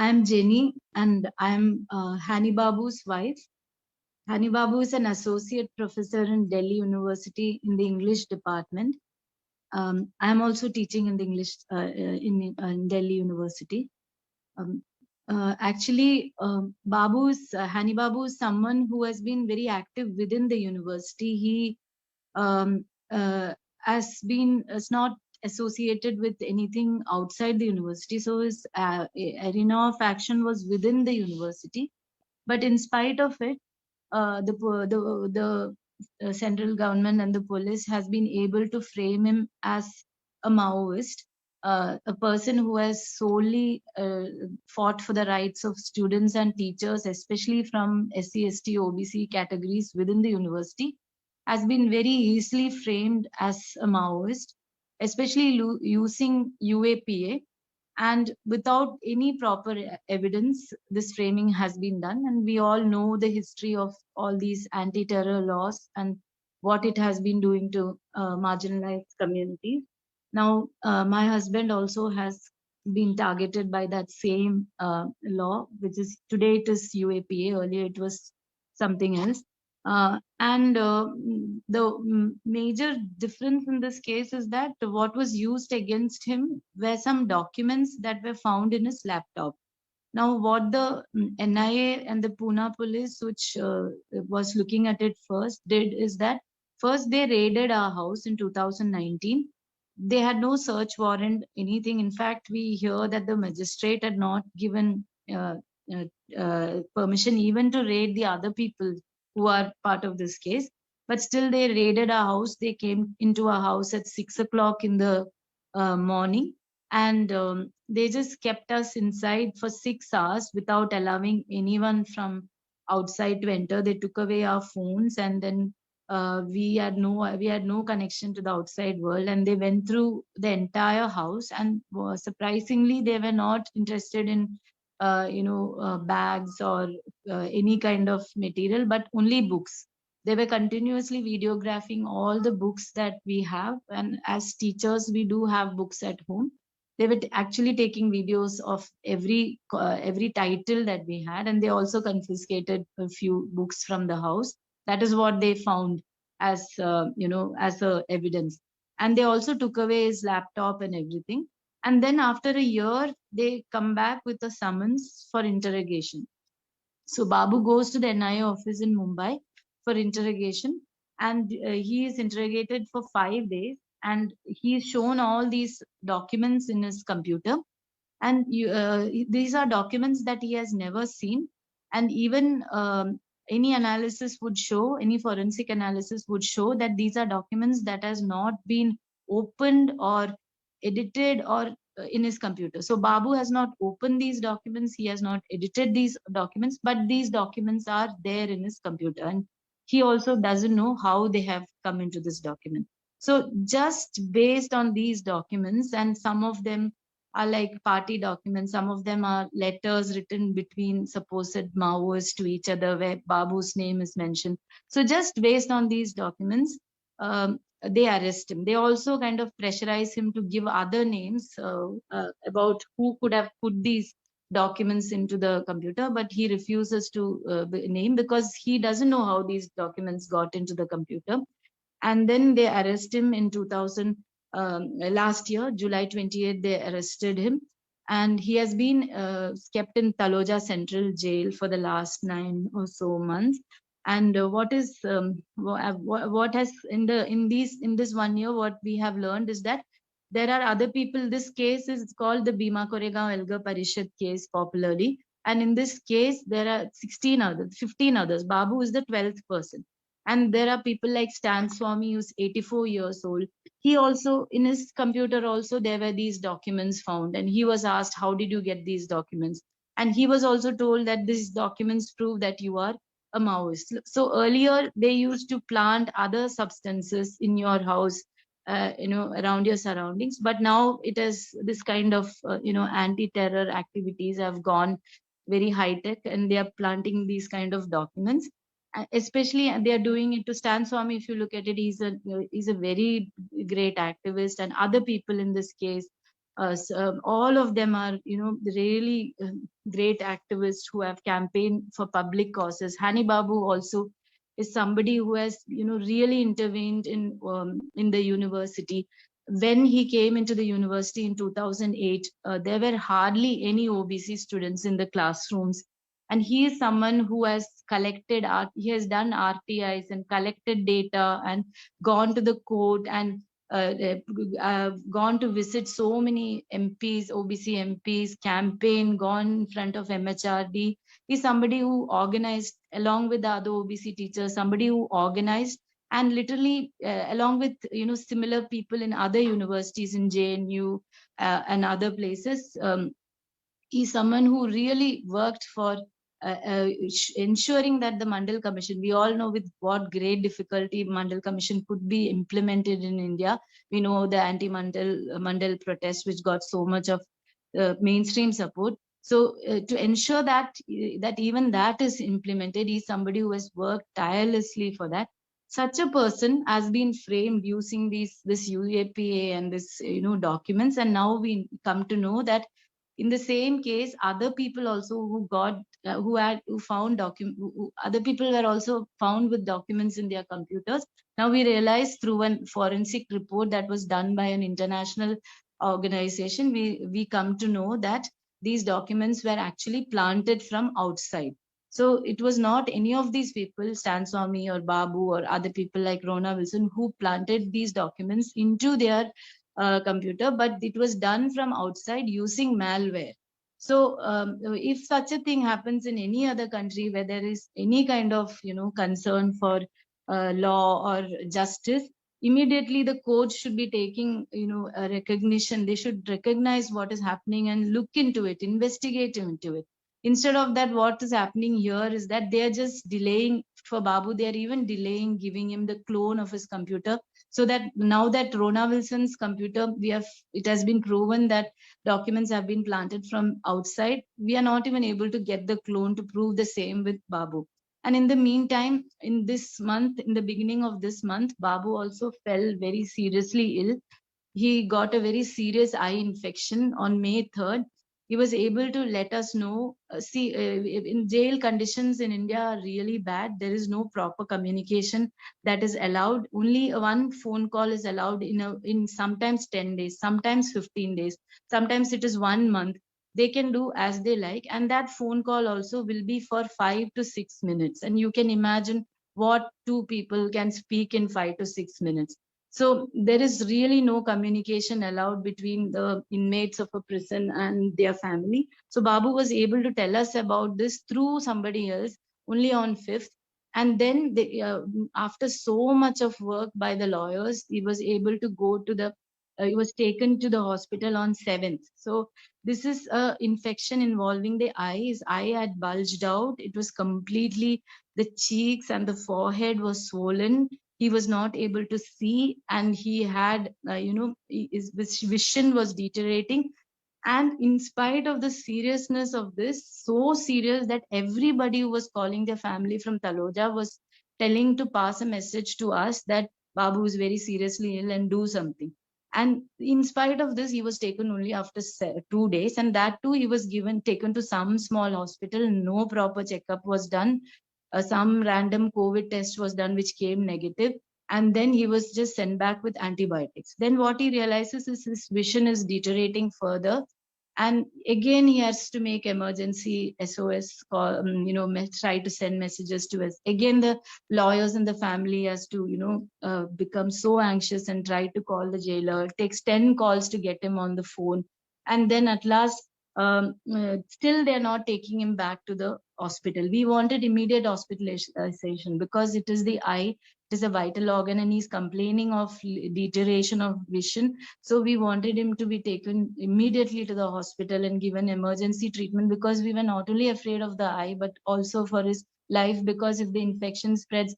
I'm Jenny, and I'm Hani Babu's wife. Hani Babu is an associate professor in Delhi University in the English department. I'm also teaching in the English in Delhi University. Um, Hani Babu is someone who has been very active within the university. He um, is not associated with anything outside the university, so his arena of action was within the university. But in spite of it, the central government and the police has been able to frame him as a Maoist, a person who has solely fought for the rights of students and teachers, especially from SC, ST, OBC categories within the university, has been very easily framed as a Maoist, especially using UAPA, and without any proper evidence this framing has been done. And we all know the history of all these anti-terror laws and what it has been doing to marginalized communities. Now my husband also has been targeted by that same law, which is today it is UAPA, earlier it was something else. The major difference in this case is that what was used against him were some documents that were found in his laptop. Now, what the NIA and the Pune police, which was looking at it first, did is that first they raided our house in 2019. They had no search warrant, anything. In fact, we hear that the magistrate had not given uh, permission even to raid the other people who are part of this case. But still, they raided our house. They came into our house at 6 o'clock in the morning, and they just kept us inside for 6 hours without allowing anyone from outside to enter. They took away our phones, and then we had no connection to the outside world, and they went through the entire house. And surprisingly, they were not interested in bags or any kind of material, but only books. They were continuously videographing all the books that we have, and as teachers we do have books at home. They were actually taking videos of every title that we had, and they also confiscated a few books from the house. That is what they found as as a evidence. And they also took away his laptop and everything. And then after a year they come back with a summons for interrogation. So Babu goes to the NIA office in Mumbai for interrogation, and he is interrogated for 5 days, and he is shown all these documents in his computer. And these are documents that he has never seen. And even any analysis would show, any forensic analysis would show that these are documents that has not been opened or edited or in his computer. So Babu has not opened these documents, he has not edited these documents, but these documents are there in his computer, and he also doesn't know how they have come into this document. So just based on these documents, and some of them are like party documents, some of them are letters written between supposed Maoists to each other where Babu's name is mentioned. So just based on these documents, they arrest him. They also kind of pressurize him to give other names about who could have put these documents into the computer, but he refuses to name, because he doesn't know how these documents got into the computer. And then they arrest him in 2000, last year July 28th they arrested him, and he has been kept in Taloja Central Jail for the last 9 or so months. And what has in this 1 year, what we have learned is that there are other people. This case is called the Bhima Koregaon Elgar Parishad case popularly, and in this case there are 15 others. Babu is the 12th person. And there are people like Stan Swami, who's 84 years old. He also, in his computer also, there were these documents found. And he was asked, how did you get these documents? And he was also told that these documents prove that you are a Maoist. So earlier, they used to plant other substances in your house, around your surroundings. But now it is this kind of, anti-terror activities have gone very high tech, and they are planting these kind of documents. Especially they are doing it to Stan Swami. If you look at it, he's a very great activist, and other people in this case, All of them are, really great activists who have campaigned for public causes. Hani Babu also is somebody who has, really intervened in the university. When he came into the university in 2008, there were hardly any OBC students in the classrooms. And he is someone who has he has done RTIs and collected data and gone to the court and gone to visit so many MPs, OBC MPs, campaign, gone in front of MHRD. He's somebody who organized along with the other OBC teachers, somebody who organized and literally along with similar people in other universities in JNU and other places. He's someone who really worked for ensuring that the Mandal Commission, we all know with what great difficulty Mandal Commission could be implemented in India. We know the anti-Mandal protest, which got so much of mainstream support. So to ensure that even that is implemented, he's somebody who has worked tirelessly for that. Such a person has been framed using this UAPA and this documents, and now we come to know that in the same case, other people also who got who found other people were also found with documents in their computers. Now we realize through a forensic report that was done by an international organization, we come to know that these documents were actually planted from outside. So it was not any of these people, Stan Swami or Babu or other people like Rona Wilson, who planted these documents into their computer, but it was done from outside using malware. So if such a thing happens in any other country where there is any kind of concern for law or justice, immediately the court should be taking a recognition. They should recognize what is happening and look into it, investigate into it. Instead of that, what is happening here is that they are just delaying for Babu. They are even delaying giving him the clone of his computer, so that now that Rona Wilson's computer, it has been proven that documents have been planted from outside. We are not even able to get the clone to prove the same with Babu. And in the meantime, in this month, in the beginning of this month, Babu also fell very seriously ill. He got a very serious eye infection on May 3rd. He was able to let us know. In jail, conditions in India are really bad. There is no proper communication that is allowed. Only one phone call is allowed in sometimes 10 days, sometimes 15 days, sometimes it is 1 month. They can do as they like, and that phone call also will be for 5 to 6 minutes. And you can imagine what two people can speak in 5 to 6 minutes. So there is really no communication allowed between the inmates of a prison and their family. So Babu was able to tell us about this through somebody else only on 5th. And then after so much of work by the lawyers, he was able to go to he was taken to the hospital on 7th. So this is a infection involving the eye. His eye had bulged out. It was completely, the cheeks and the forehead was swollen. He was not able to see, and he had his vision was deteriorating. And in spite of the seriousness of this, so serious that everybody who was calling their family from Taloja was telling to pass a message to us that Babu is very seriously ill and do something. And in spite of this, he was taken only after 2 days, and that too he was taken to some small hospital. No proper checkup was done. Some random COVID test was done, which came negative, and then he was just sent back with antibiotics. Then what he realizes is his vision is deteriorating further, and again he has to make emergency SOS call, try to send messages to us. Again, the lawyers and the family has to become so anxious and try to call the jailer. It takes 10 calls to get him on the phone, and then at last still they're not taking him back to the hospital. We wanted immediate hospitalization because it is the eye, it is a vital organ, and he's complaining of deterioration of vision. So we wanted him to be taken immediately to the hospital and given emergency treatment, because we were not only afraid of the eye but also for his life, because if the infection spreads,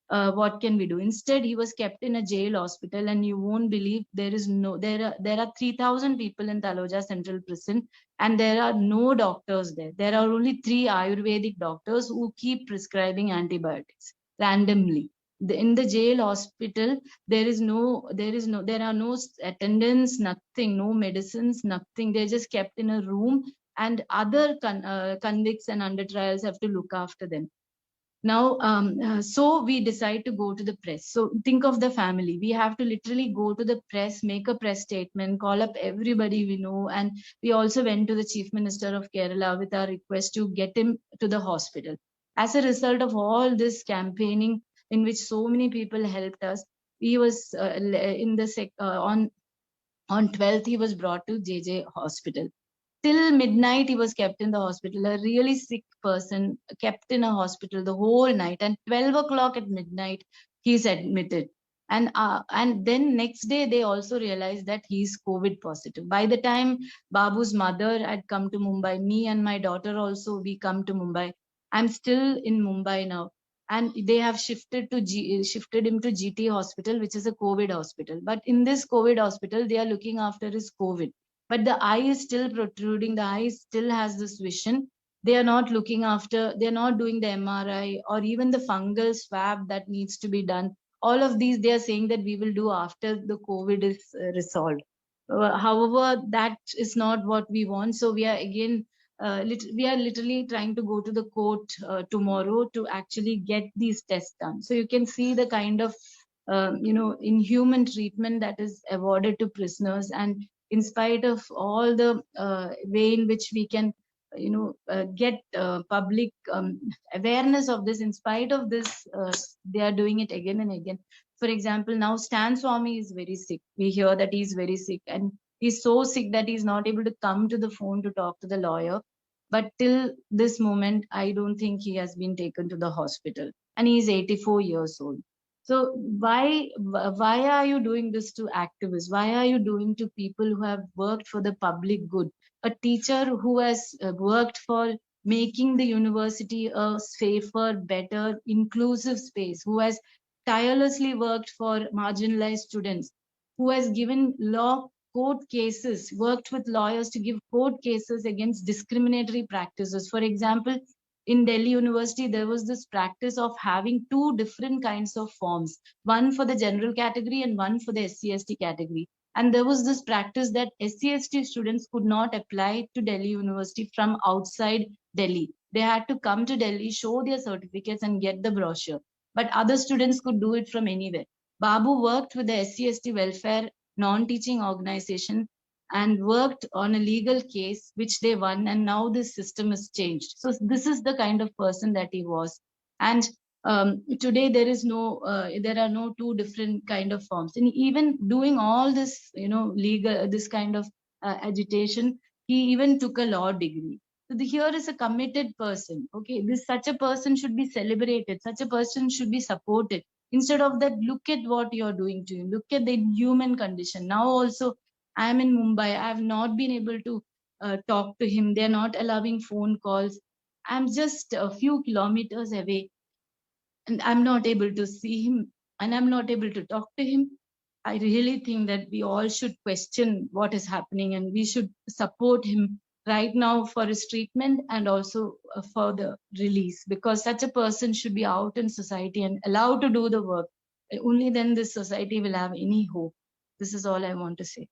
what can we do? Instead, he was kept in a jail hospital, and you won't believe there are 3,000 people in Taloja Central Prison, and there are no doctors there. There are only 3 Ayurvedic doctors who keep prescribing antibiotics randomly. In the jail hospital, there are no attendants, nothing, no medicines, nothing. They're just kept in a room, and other convicts and under trials have to look after them. Now, so we decide to go to the press. So think of the family. We have to literally go to the press, make a press statement, call up everybody we know. And we also went to the Chief Minister of Kerala with our request to get him to the hospital. As a result of all this campaigning, in which so many people helped us, he was on 12th, he was brought to JJ Hospital. Till midnight, he was kept in the hospital. A really sick person kept in a hospital the whole night. And 12 o'clock at midnight, he's admitted. And then next day, they also realized that he's COVID positive. By the time Babu's mother had come to Mumbai, me and my daughter also, we come to Mumbai. I'm still in Mumbai now. And they have shifted him to GT hospital, which is a COVID hospital. But in this COVID hospital, they are looking after his COVID, but the eye is still protruding. The eye still has this vision. They are not looking after, they're not doing the MRI or even the fungal swab that needs to be done. All of these, they are saying that we will do after the COVID is resolved. However, that is not what we want. So we are again, we are literally trying to go to the court tomorrow to actually get these tests done. So you can see the kind of inhuman treatment that is awarded to prisoners. And in spite of all the way in which we can get public awareness of this, in spite of this, they are doing it again and again. For example, now Stan Swami is very sick. We hear that he's very sick, and he's so sick that he's not able to come to the phone to talk to the lawyer. But till this moment, I don't think he has been taken to the hospital, and he's 84 years old. So why are you doing this to activists? Why are you doing to people who have worked for the public good? A teacher who has worked for making the university a safer, better, inclusive space, who has tirelessly worked for marginalized students, who has given law court cases, worked with lawyers to give court cases against discriminatory practices. For example, in Delhi University, there was this practice of having two different kinds of forms, one for the general category and one for the SC/ST category. And there was this practice that SC/ST students could not apply to Delhi University from outside Delhi. They had to come to Delhi, show their certificates, and get the brochure. But other students could do it from anywhere. Babu worked with the SC/ST welfare non-teaching organization and worked on a legal case which they won, and now this system is changed. So this is the kind of person that he was. And today there are no two different kind of forms. And even doing all this legal, this kind of agitation, he even took a law degree. So here is a committed person. Okay, such a person should be celebrated, such a person should be supported. Instead of that, look at what you're doing to him, look at the human condition. Now also, I am in Mumbai. I have not been able to talk to him. They're not allowing phone calls. I'm just a few kilometers away, and I'm not able to see him, and I'm not able to talk to him. I really think that we all should question what is happening, and we should support him right now for his treatment and also for the release, because such a person should be out in society and allowed to do the work. Only then this society will have any hope. This is all I want to say.